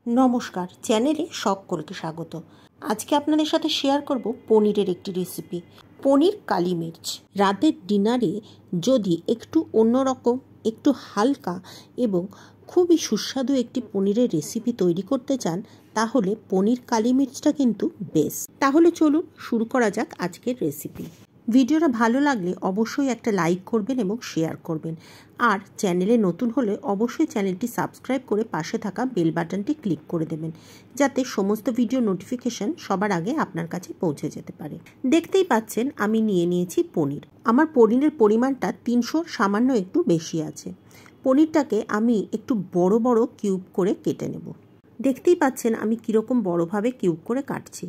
নমস্কার, চ্যানেলে সকলকে স্বাগত। আজকে আপনাদের সাথে শেয়ার করব পনিরের একটি রেসিপি, পনির কালি মির্চ। রাতের ডিনারে যদি একটু অন্যরকম, একটু হালকা এবং খুবই সুস্বাদু একটি পনিরের রেসিপি তৈরি করতে চান, তাহলে পনির কালি মির্চটা কিন্তু বেস্ট। তাহলে চলুন শুরু করা যাক আজকের রেসিপি। ভিডিওটা ভালো লাগলে অবশ্যই একটা লাইক করবেন এবং শেয়ার করবেন। আর চ্যানেলে নতুন হলে অবশ্যই চ্যানেলটি সাবস্ক্রাইব করে পাশে থাকা বেল বাটনটি ক্লিক করে দেবেন, যাতে সমস্ত ভিডিও নোটিফিকেশন সবার আগে আপনার কাছে পৌঁছে যেতে পারে। দেখতেই পাচ্ছেন আমি নিয়ে নিয়েছি পনির। আমার পনিরের পরিমাণটা 300 সামান্য একটু বেশি আছে। পনিরটাকে আমি একটু বড় বড় কিউব করে কেটে নেব। দেখতেই পাচ্ছেন আমি কীরকম বড়োভাবে কিউব করে কাটছি।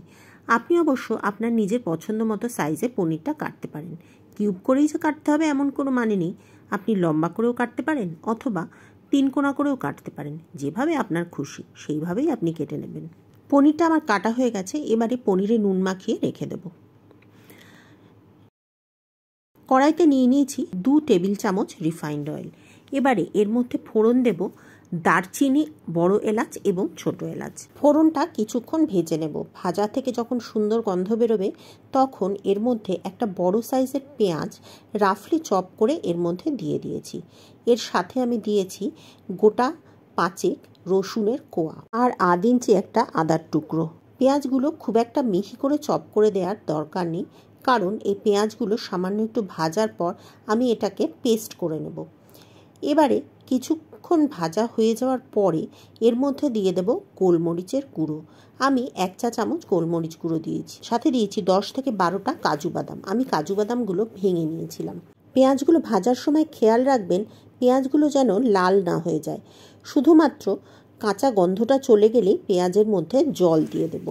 আপনি অবশ্য আপনার নিজের পছন্দ মতো সাইজে পনিরটা কাটতে পারেন। কিউব করেই যে কাটতে হবে এমন কোনো মানে নেই। আপনি লম্বা করেও কাটতে পারেন অথবা 3 কোনা করেও কাটতে পারেন। যেভাবে আপনার খুশি সেইভাবেই আপনি কেটে নেবেন। পনিরটা আমার কাটা হয়ে গেছে। এবারে পনিরে নুন মাখিয়ে রেখে দেব। কড়াইতে নিয়ে নিয়েছি 2 টেবিল চামচ রিফাইন্ড অয়েল। এবারে এর মধ্যে ফোড়ন দেব দারচিনি, বড় এলাচ এবং ছোট এলাচ। ফোড়নটা কিছুক্ষণ ভেজে নেব। ভাজা থেকে যখন সুন্দর গন্ধ বেরোবে তখন এর মধ্যে একটা বড় সাইজের পেঁয়াজ রাফলি চপ করে এর মধ্যে দিয়ে দিয়েছি। এর সাথে আমি দিয়েছি গোটা 5 রসুনের কোয়া আর 1/2 ইঞ্চি একটা আদার টুকরো। পেঁয়াজগুলো খুব একটা মিহি করে চপ করে দেওয়ার দরকার নেই, কারণ এই পেঁয়াজগুলো সামান্য একটু ভাজার পর আমি এটাকে পেস্ট করে নেব। এবারে কিছুক্ষণ ভাজা হয়ে যাওয়ার পরে এর মধ্যে দিয়ে দেব গোলমরিচের গুঁড়ো। আমি 1 চা চামচ গোলমরিচ গুঁড়ো দিয়েছি। সাথে দিয়েছি 10 থেকে 12টা কাজু বাদাম। আমি কাজু বাদামগুলো ভেঙে নিয়েছিলাম। পেঁয়াজগুলো ভাজার সময় খেয়াল রাখবেন পেঁয়াজগুলো যেন লাল না হয়ে যায়। শুধুমাত্র কাঁচা গন্ধটা চলে গেলেই পেঁয়াজের মধ্যে জল দিয়ে দেব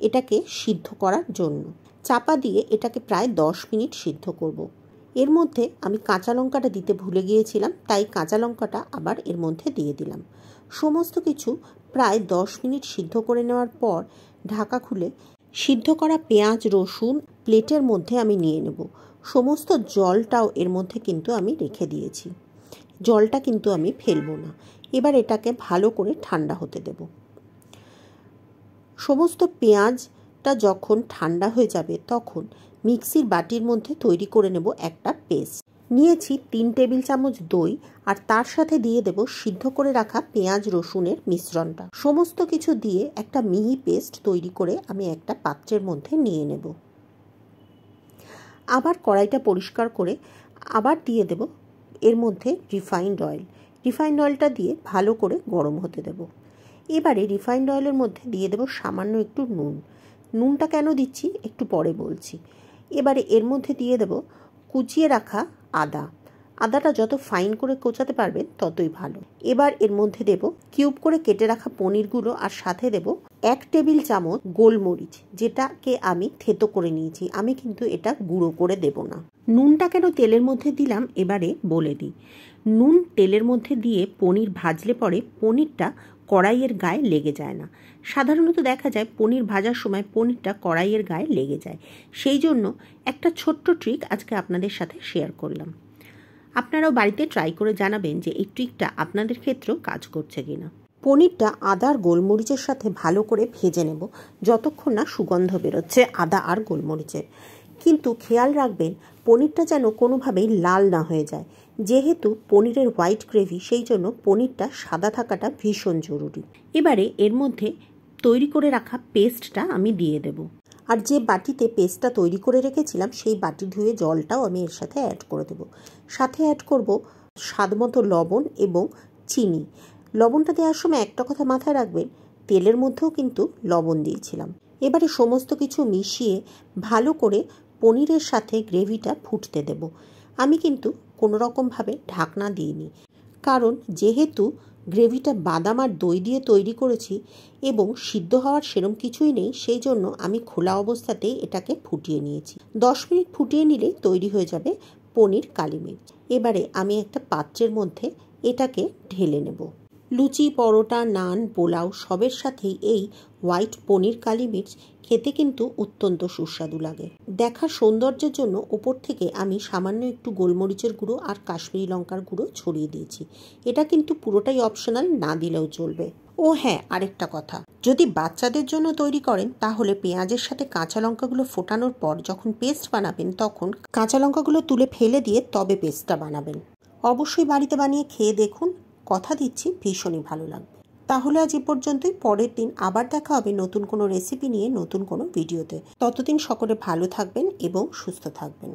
এটাকে সিদ্ধ করার জন্য। চাপা দিয়ে এটাকে প্রায় 10 মিনিট সিদ্ধ করব। এর মধ্যে আমি কাঁচা লঙ্কাটা দিতে ভুলে গিয়েছিলাম, তাই কাঁচা লঙ্কাটা আবার এর মধ্যে দিয়ে দিলাম। সমস্ত কিছু প্রায় 10 মিনিট সিদ্ধ করে নেওয়ার পর ঢাকা খুলে সিদ্ধ করা পেঁয়াজ রসুন প্লেটের মধ্যে আমি নিয়ে নেব। সমস্ত জলটাও এর মধ্যে কিন্তু আমি রেখে দিয়েছি। জলটা কিন্তু আমি ফেলবো না। এবার এটাকে ভালো করে ঠান্ডা হতে দেব। সমস্ত পেঁয়াজটা যখন ঠান্ডা হয়ে যাবে তখন মিক্সির বাটির মধ্যে তৈরি করে নেব একটা পেস্ট। নিয়েছি 3 টেবিল চামচ দই আর তার সাথে দিয়ে দেব সিদ্ধ করে রাখা পেঁয়াজ রসুনের মিশ্রণটা। সমস্ত কিছু দিয়ে একটা মিহি পেস্ট তৈরি করে আমি একটা পাত্রের মধ্যে নিয়ে নেব। আবার কড়াইটা পরিষ্কার করে আবার দিয়ে দেব এর মধ্যে রিফাইন্ড অয়েল। রিফাইন্ড অয়েলটা দিয়ে ভালো করে গরম হতে দেব। এবারে রিফাইন্ড অয়েলের মধ্যে দিয়ে দেব সামান্য একটু নুন। নুনটা কেন দিচ্ছি একটু পরে বলছি। এবারে এর মধ্যে দিয়ে দেব কুচিয়ে রাখা আদা। আদাটা যত ফাইন করে কোচাতে পারবেন ততই ভালো। এবার এর মধ্যে দেব কিউব করে কেটে রাখা পনিরগুলো আর সাথে দেব 1 টেবিল চামচ গোলমরিচ, যেটাকে আমি থেতো করে নিয়েছি। আমি কিন্তু এটা গুঁড়ো করে দেব না। নুনটা কেন তেলের মধ্যে দিলাম এবারে বলে দিই। নুন তেলের মধ্যে দিয়ে পনির ভাজলে পরে পনিরটা কড়াইয়ের গায়ে লেগে যায় না। সাধারণত দেখা যায় পনির ভাজার সময় পনিরটা কড়াইয়ের গায়ে লেগে যায়। সেই জন্য একটা ছোট্ট ট্রিক আজকে আপনাদের সাথে শেয়ার করলাম। আপনারাও বাড়িতে ট্রাই করে জানাবেন যে এই ট্রিকটা আপনাদের ক্ষেত্রেও কাজ করছে কিনা। পনিরটা আদা আর গোলমরিচের সাথে ভালো করে ভেজে নেব যতক্ষণ না সুগন্ধ বেরোচ্ছে আদা আর গোলমরিচের। কিন্তু খেয়াল রাখবেন পনিরটা যেন কোনোভাবেই লাল না হয়ে যায়। যেহেতু পনিরের হোয়াইট গ্রেভি, সেই জন্য পনিরটা সাদা থাকাটা ভীষণ জরুরি। এবারে এর মধ্যে তৈরি করে রাখা পেস্টটা আমি দিয়ে দেব। আর যে বাটিতে পেস্টটা তৈরি করে রেখেছিলাম সেই বাটি ধুয়ে জলটাও আমি এর সাথে অ্যাড করে দেব। সাথে অ্যাড করব স্বাদমতো লবণ এবং চিনি। লবণটা দেওয়ার সময় একটা কথা মাথায় রাখবেন, তেলের মধ্যেও কিন্তু লবণ দিয়েছিলাম। এবারে সমস্ত কিছু মিশিয়ে ভালো করে পনিরের সাথে গ্রেভিটা ফুটতে দেব। আমি কিন্তু কোনোরকমভাবে ঢাকনা দিইনি, কারণ যেহেতু গ্রেভিটা বাদাম আর দই দিয়ে তৈরি করেছি এবং সিদ্ধ হওয়ার সেরম কিছুই নেই, সেই জন্য আমি খোলা অবস্থাতেই এটাকে ফুটিয়ে নিয়েছি। 10 মিনিট ফুটিয়ে নিলেই তৈরি হয়ে যাবে পনির কালি মির্চ। এবারে আমি একটা পাত্রের মধ্যে এটাকে ঢেলে নেব। লুচি, পরোটা, নান, পোলাও সবের সাথেই এই হোয়াইট পনির কালি মির্চ খেতে কিন্তু অত্যন্ত সুস্বাদু লাগে। দেখার সৌন্দর্যের জন্য ওপর থেকে আমি সামান্য একটু গোলমরিচের গুঁড়ো আর কাশ্মীরি লঙ্কার গুঁড়ো ছড়িয়ে দিয়েছি। এটা কিন্তু পুরোটাই অপশনাল, না দিলেও চলবে। ও হ্যাঁ, আরেকটা কথা, যদি বাচ্চাদের জন্য তৈরি করেন তাহলে পেঁয়াজের সাথে কাঁচা লঙ্কাগুলো ফোটানোর পর যখন পেস্ট বানাবেন তখন কাঁচা লঙ্কাগুলো তুলে ফেলে দিয়ে তবে পেস্টটা বানাবেন। অবশ্যই বাড়িতে বানিয়ে খেয়ে দেখুন, কথা দিচ্ছি ভীষণই ভালো লাগবে। তাহলে আজ এ পর্যন্তই। পরের দিন আবার দেখা হবে নতুন কোনো রেসিপি নিয়ে, নতুন কোনো ভিডিওতে। ততদিন সকলে ভালো থাকবেন এবং সুস্থ থাকবেন।